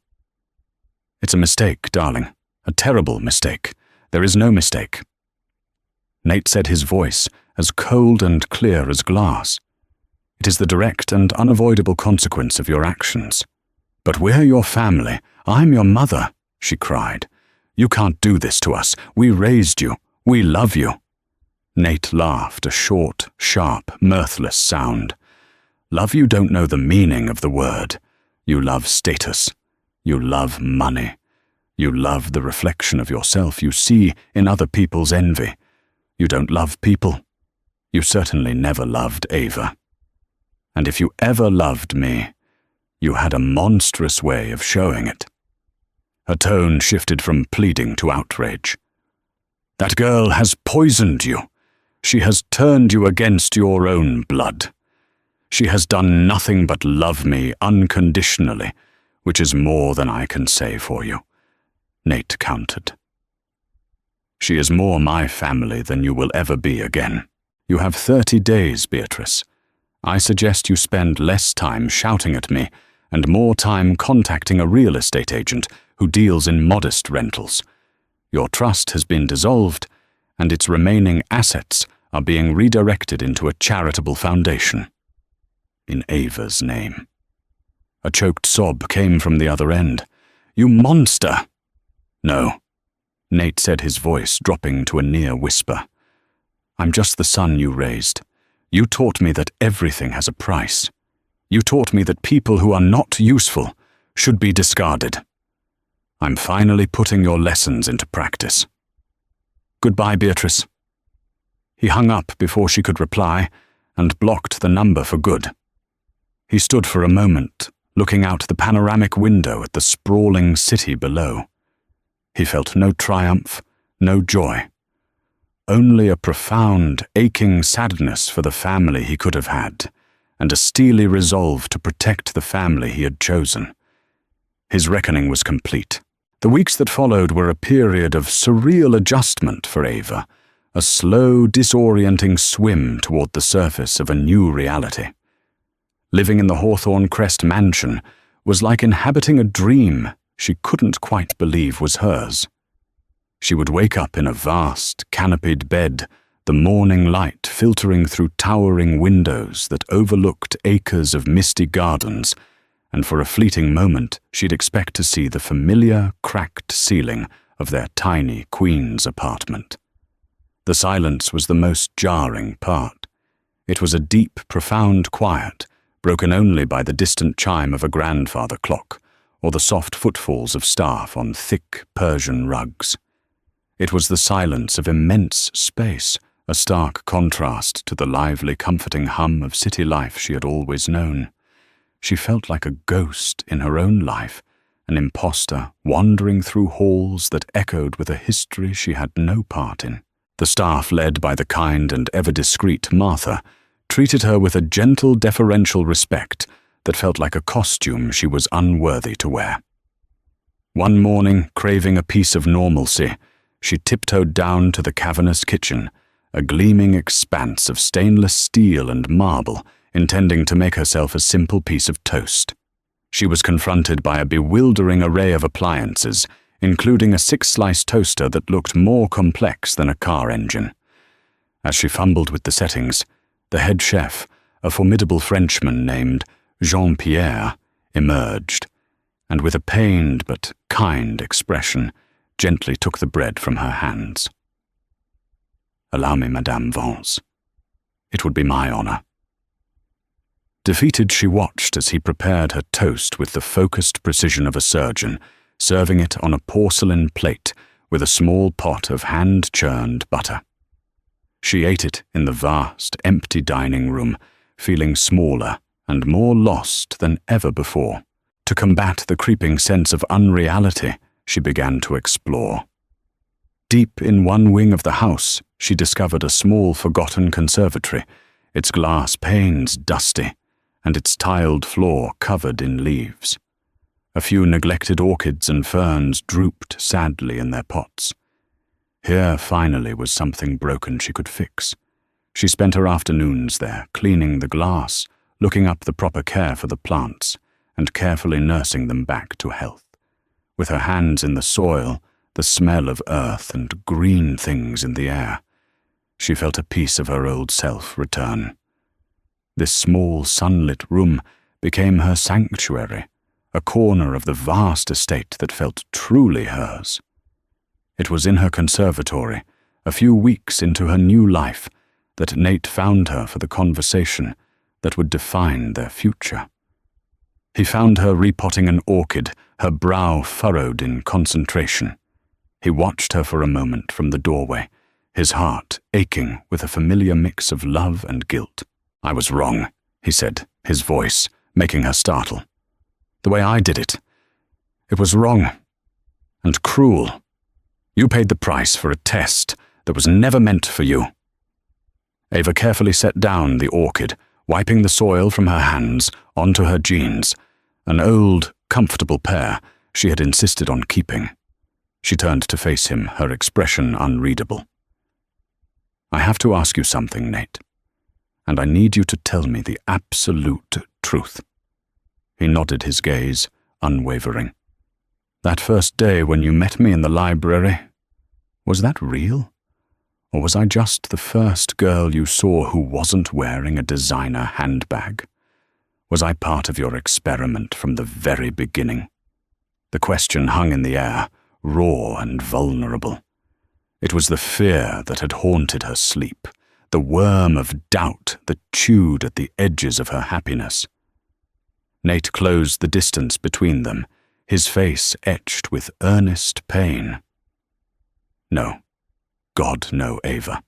"It's a mistake, darling. A terrible mistake. There is no mistake." Nate said, his voice as cold and clear as glass. "It is the direct and unavoidable consequence of your actions." "But we're your family. I'm your mother," she cried. "You can't do this to us. We raised you. We love you." Nate laughed, a short, sharp, mirthless sound. "Love you don't know the meaning of the word. You love status. You love money. You love the reflection of yourself you see in other people's envy. You don't love people. You certainly never loved Ava. And if you ever loved me, you had a monstrous way of showing it." Her tone shifted from pleading to outrage. "That girl has poisoned you. She has turned you against your own blood. She has done nothing but love me unconditionally, which is more than I can say for you," Nate countered. "She is more my family than you will ever be again. You have 30 days, Beatrice. I suggest you spend less time shouting at me and more time contacting a real estate agent who deals in modest rentals. Your trust has been dissolved, and its remaining assets are being redirected into a charitable foundation. In Ava's name." A choked sob came from the other end. "You monster!" "No," Nate said, his voice dropping to a near whisper. "I'm just the son you raised. You taught me that everything has a price. You taught me that people who are not useful should be discarded. I'm finally putting your lessons into practice. Goodbye, Beatrice." He hung up before she could reply and blocked the number for good. He stood for a moment, looking out the panoramic window at the sprawling city below. He felt no triumph, no joy. Only a profound, aching sadness for the family he could have had, and a steely resolve to protect the family he had chosen. His reckoning was complete. The weeks that followed were a period of surreal adjustment for Ava, a slow, disorienting swim toward the surface of a new reality. Living in the Hawthorne Crest mansion was like inhabiting a dream she couldn't quite believe was hers. She would wake up in a vast, canopied bed, the morning light filtering through towering windows that overlooked acres of misty gardens, and for a fleeting moment she'd expect to see the familiar, cracked ceiling of their tiny queen's apartment. The silence was the most jarring part. It was a deep, profound quiet, broken only by the distant chime of a grandfather clock, or the soft footfalls of staff on thick Persian rugs. It was the silence of immense space, a stark contrast to the lively, comforting hum of city life she had always known. She felt like a ghost in her own life, an imposter wandering through halls that echoed with a history she had no part in. The staff, led by the kind and ever-discreet Martha, treated her with a gentle, deferential respect that felt like a costume she was unworthy to wear. One morning, craving a piece of normalcy, she tiptoed down to the cavernous kitchen, a gleaming expanse of stainless steel and marble, intending to make herself a simple piece of toast. She was confronted by a bewildering array of appliances, including a 6-slice toaster that looked more complex than a car engine. As she fumbled with the settings, the head chef, a formidable Frenchman named Jean-Pierre, emerged, and with a pained but kind expression, gently took the bread from her hands. "Allow me, Madame Vance. It would be my honor." Defeated, she watched as he prepared her toast with the focused precision of a surgeon, serving it on a porcelain plate with a small pot of hand-churned butter. She ate it in the vast, empty dining room, feeling smaller and more lost than ever before. To combat the creeping sense of unreality, she began to explore. Deep in one wing of the house, she discovered a small forgotten conservatory, its glass panes dusty, and its tiled floor covered in leaves. A few neglected orchids and ferns drooped sadly in their pots. Here, finally, was something broken she could fix. She spent her afternoons there, cleaning the glass, looking up the proper care for the plants, and carefully nursing them back to health. With her hands in the soil, the smell of earth and green things in the air, she felt a piece of her old self return. This small, sunlit room became her sanctuary, a corner of the vast estate that felt truly hers. It was in her conservatory, a few weeks into her new life, that Nate found her for the conversation that would define their future. He found her repotting an orchid, her brow furrowed in concentration. He watched her for a moment from the doorway, his heart aching with a familiar mix of love and guilt. "I was wrong," he said, his voice making her startle. "The way I did it. It was wrong and cruel. You paid the price for a test that was never meant for you." Ava carefully set down the orchid, wiping the soil from her hands onto her jeans, an old, comfortable pair she had insisted on keeping. She turned to face him, her expression unreadable. "I have to ask you something, Nate, and I need you to tell me the absolute truth." He nodded his gaze, unwavering. "That first day when you met me in the library, was that real? Or was I just the first girl you saw who wasn't wearing a designer handbag? Was I part of your experiment from the very beginning?" The question hung in the air, raw and vulnerable. It was the fear that had haunted her sleep, the worm of doubt that chewed at the edges of her happiness. Nate closed the distance between them, his face etched with earnest pain. "No. God, no, Ava.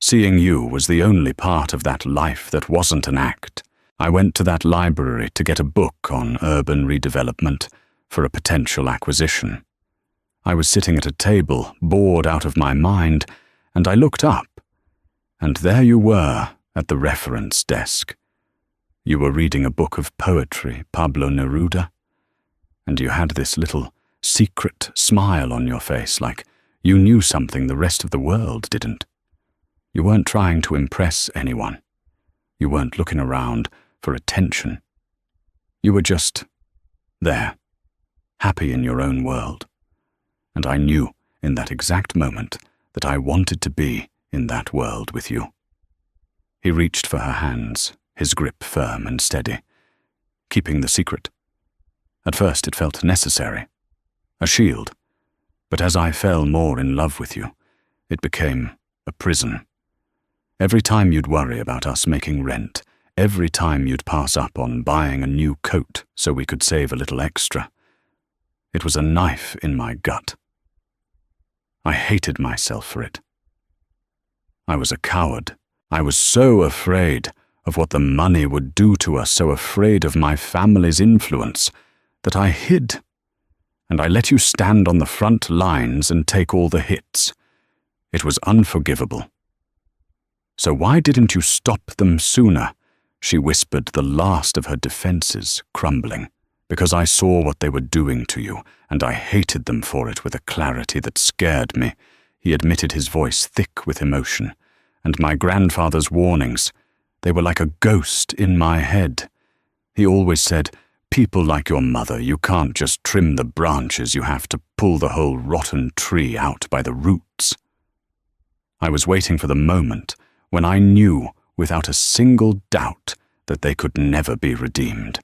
Seeing you was the only part of that life that wasn't an act. I went to that library to get a book on urban redevelopment for a potential acquisition. I was sitting at a table, bored out of my mind, and I looked up, and there you were at the reference desk. You were reading a book of poetry, Pablo Neruda, and you had this little secret smile on your face, like you knew something the rest of the world didn't. You weren't trying to impress anyone. You weren't looking around for attention. You were just there, happy in your own world. And I knew in that exact moment that I wanted to be in that world with you." He reached for her hands, his grip firm and steady, keeping the secret. At first it felt necessary, a shield, but as I fell more in love with you, it became a prison. Every time you'd worry about us making rent, every time you'd pass up on buying a new coat so we could save a little extra, it was a knife in my gut. I hated myself for it. I was a coward. I was so afraid of what the money would do to us, so afraid of my family's influence, that I hid. And I let you stand on the front lines and take all the hits. It was unforgivable. "So why didn't you stop them sooner?" she whispered, the last of her defenses crumbling. "Because I saw what they were doing to you, and I hated them for it with a clarity that scared me," he admitted, his voice thick with emotion. "And my grandfather's warnings, they were like a ghost in my head. He always said, people like your mother, you can't just trim the branches, you have to pull the whole rotten tree out by the roots. I was waiting for the moment when I knew without a single doubt that they could never be redeemed.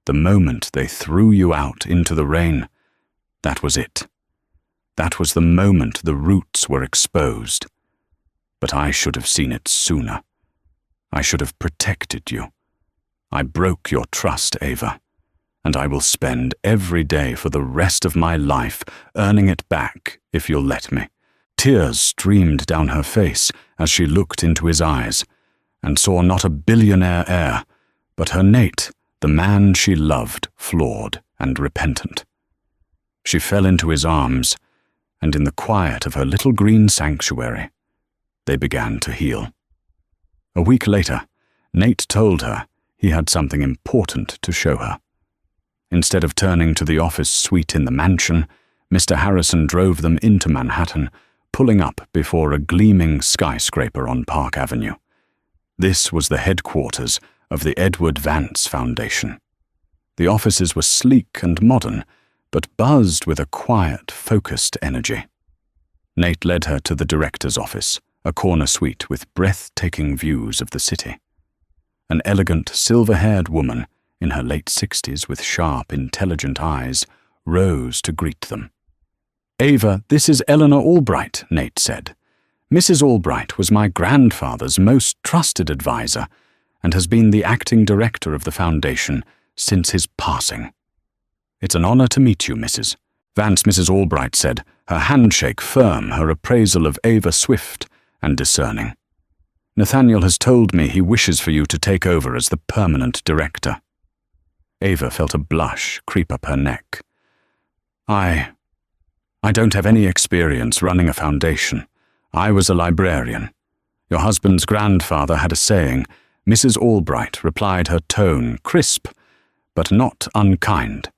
The moment they threw you out into the rain, that was it. That was the moment the roots were exposed. But I should have seen it sooner. I should have protected you. I broke your trust, Ava, and I will spend every day for the rest of my life earning it back if you'll let me. Tears streamed down her face as she looked into his eyes and saw not a billionaire heir, but her Nate, the man she loved, flawed and repentant. She fell into his arms, and in the quiet of her little green sanctuary, they began to heal. A week later, Nate told her he had something important to show her. Instead of turning to the office suite in the mansion, Mr. Harrison drove them into Manhattan, pulling up before a gleaming skyscraper on Park Avenue. This was the headquarters of the Edward Vance Foundation. The offices were sleek and modern, but buzzed with a quiet, focused energy. Nate led her to the director's office, a corner suite with breathtaking views of the city. An elegant, silver-haired woman in her late 60s with sharp, intelligent eyes rose to greet them. "Ava, this is Eleanor Albright," Nate said. "Mrs. Albright was my grandfather's most trusted advisor and has been the acting director of the foundation since his passing." "It's an honor to meet you, Mrs. Vance," Mrs. Albright said, her handshake firm, her appraisal of Ava swift and discerning. "Nathaniel has told me he wishes for you to take over as the permanent director." Ava felt a blush creep up her neck. I don't have any experience running a foundation. I was a librarian. Your husband's grandfather had a saying. Mrs. Albright replied, her tone crisp, but not unkind.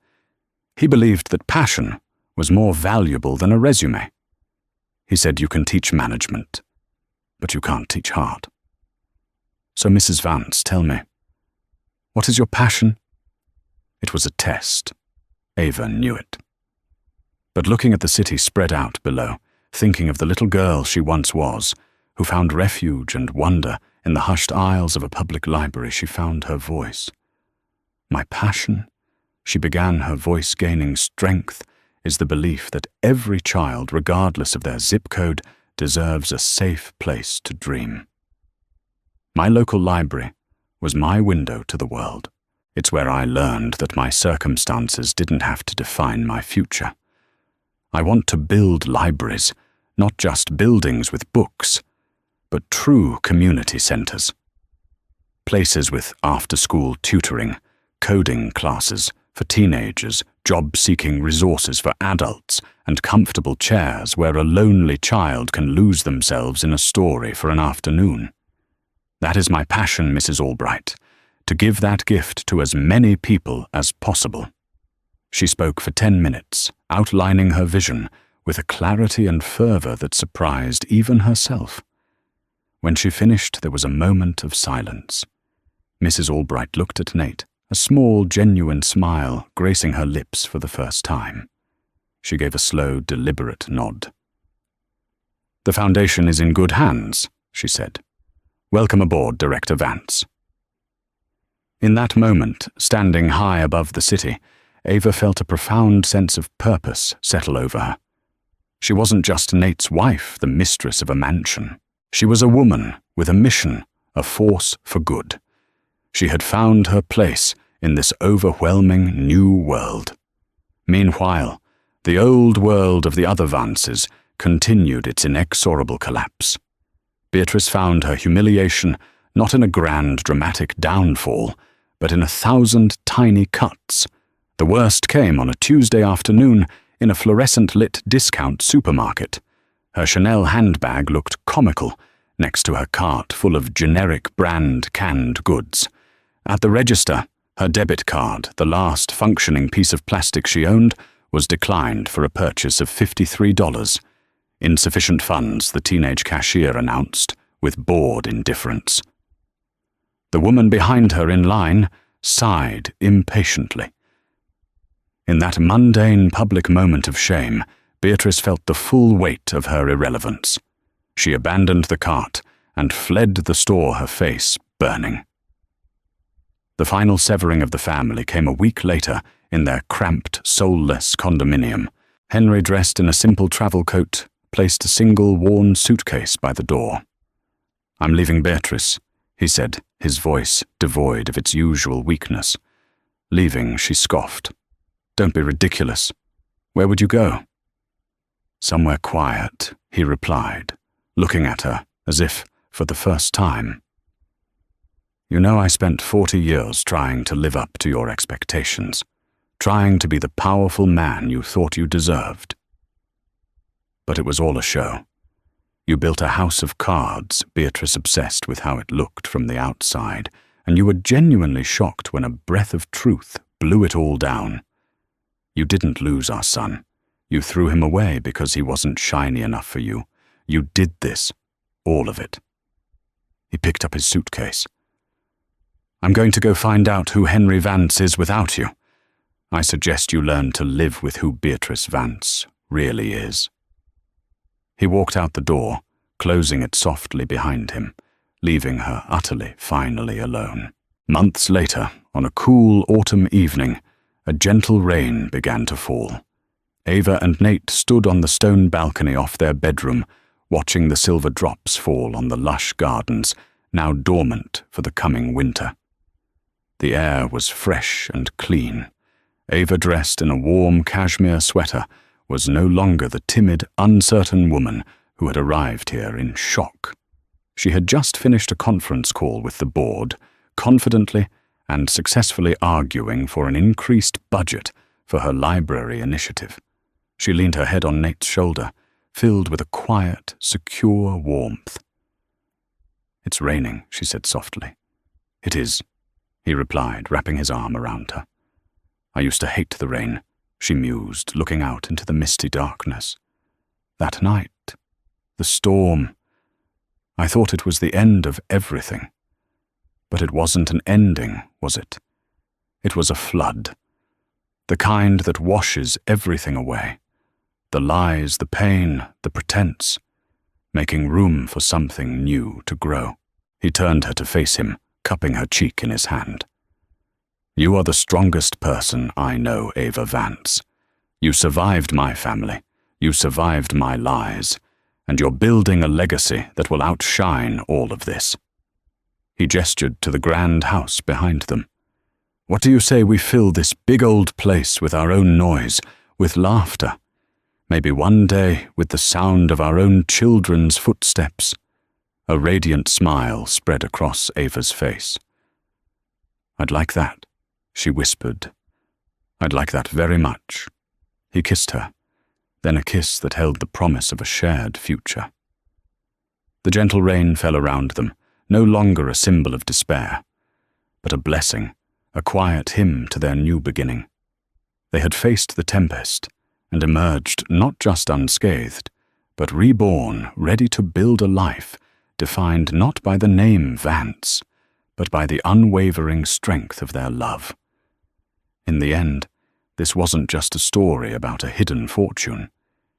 He believed that passion was more valuable than a resume. He said you can teach management, but you can't teach heart. So, Mrs. Vance, tell me, what is your passion? It was a test. Ava knew it. But looking at the city spread out below, thinking of the little girl she once was, who found refuge and wonder in the hushed aisles of a public library, she found her voice. My passion, she began, her voice gaining strength, is the belief that every child, regardless of their zip code, deserves a safe place to dream. My local library was my window to the world. It's where I learned that my circumstances didn't have to define my future. I want to build libraries, not just buildings with books, but true community centers. Places with after-school tutoring, coding classes for teenagers, job-seeking resources for adults, and comfortable chairs where a lonely child can lose themselves in a story for an afternoon. That is my passion, Mrs. Albright, to give that gift to as many people as possible. She spoke for 10 minutes, outlining her vision with a clarity and fervor that surprised even herself. When she finished, there was a moment of silence. Mrs. Albright looked at Nate, a small, genuine smile gracing her lips for the first time. She gave a slow, deliberate nod. "The foundation is in good hands," she said. "Welcome aboard, Director Vance." In that moment, standing high above the city, Ava felt a profound sense of purpose settle over her. She wasn't just Nate's wife, the mistress of a mansion. She was a woman with a mission, a force for good. She had found her place in this overwhelming new world. Meanwhile, the old world of the other Vances continued its inexorable collapse. Beatrice found her humiliation not in a grand, dramatic downfall, but in 1,000 tiny cuts. The worst came on a Tuesday afternoon in a fluorescent-lit discount supermarket. Her Chanel handbag looked comical next to her cart full of generic brand canned goods. At the register, her debit card, the last functioning piece of plastic she owned, was declined for a purchase of $53. Insufficient funds, the teenage cashier announced, with bored indifference. The woman behind her in line sighed impatiently. In that mundane public moment of shame, Beatrice felt the full weight of her irrelevance. She abandoned the cart and fled the store, her face burning. The final severing of the family came a week later in their cramped, soulless condominium. Henry, dressed in a simple travel coat, placed a single worn suitcase by the door. "I'm leaving Beatrice," he said, his voice devoid of its usual weakness. "Leaving," she scoffed. "Don't be ridiculous. Where would you go?" "Somewhere quiet," he replied, looking at her as if for the first time. "You know, I spent 40 years trying to live up to your expectations, trying to be the powerful man you thought you deserved. But it was all a show. You built a house of cards," Beatrice obsessed with how it looked from the outside, "and you were genuinely shocked when a breath of truth blew it all down. You didn't lose our son. You threw him away because he wasn't shiny enough for you. You did this, all of it." He picked up his suitcase. "I'm going to go find out who Henry Vance is without you. I suggest you learn to live with who Beatrice Vance really is." He walked out the door, closing it softly behind him, leaving her utterly, finally alone. Months later, on a cool autumn evening, a gentle rain began to fall. Ava and Nate stood on the stone balcony off their bedroom, watching the silver drops fall on the lush gardens, now dormant for the coming winter. The air was fresh and clean. Ava, dressed in a warm cashmere sweater, was no longer the timid, uncertain woman who had arrived here in shock. She had just finished a conference call with the board, confidently and successfully arguing for an increased budget for her library initiative. She leaned her head on Nate's shoulder, filled with a quiet, secure warmth. "It's raining," she said softly. "It is," he replied, wrapping his arm around her. "I used to hate the rain," she mused, looking out into the misty darkness. "That night, the storm, I thought it was the end of everything. But it wasn't an ending, was it? It was a flood. The kind that washes everything away. The lies, the pain, the pretense, making room for something new to grow." He turned her to face him, cupping her cheek in his hand. "You are the strongest person I know, Ava Vance. You survived my family. You survived my lies. And you're building a legacy that will outshine all of this." He gestured to the grand house behind them. "What do you say we fill this big old place with our own noise, with laughter? Maybe one day with the sound of our own children's footsteps." A radiant smile spread across Ava's face. "I'd like that," she whispered. "I'd like that very much." He kissed her, then a kiss that held the promise of a shared future. The gentle rain fell around them, no longer a symbol of despair, but a blessing, a quiet hymn to their new beginning. They had faced the tempest and emerged not just unscathed, but reborn, ready to build a life defined not by the name Vance, but by the unwavering strength of their love. In the end, this wasn't just a story about a hidden fortune.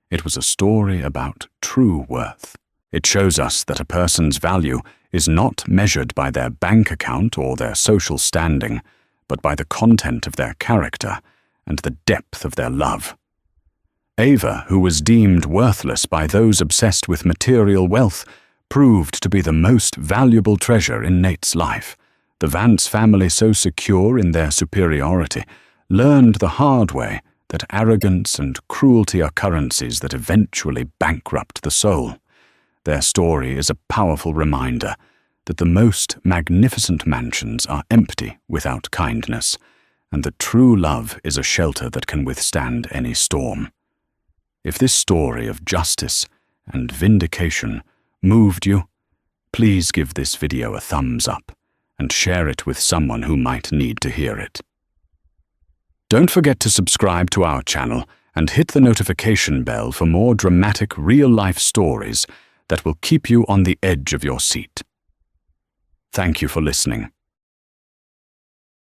It was a story about true worth. It shows us that a person's value is not measured by their bank account or their social standing, but by the content of their character and the depth of their love. Ava, who was deemed worthless by those obsessed with material wealth, proved to be the most valuable treasure in Nate's life. The Vance family, so secure in their superiority, learned the hard way that arrogance and cruelty are currencies that eventually bankrupt the soul. Their story is a powerful reminder that the most magnificent mansions are empty without kindness, and that true love is a shelter that can withstand any storm. If this story of justice and vindication moved you, please give this video a thumbs up and share it with someone who might need to hear it. Don't forget to subscribe to our channel and hit the notification bell for more dramatic real-life stories that will keep you on the edge of your seat. Thank you for listening.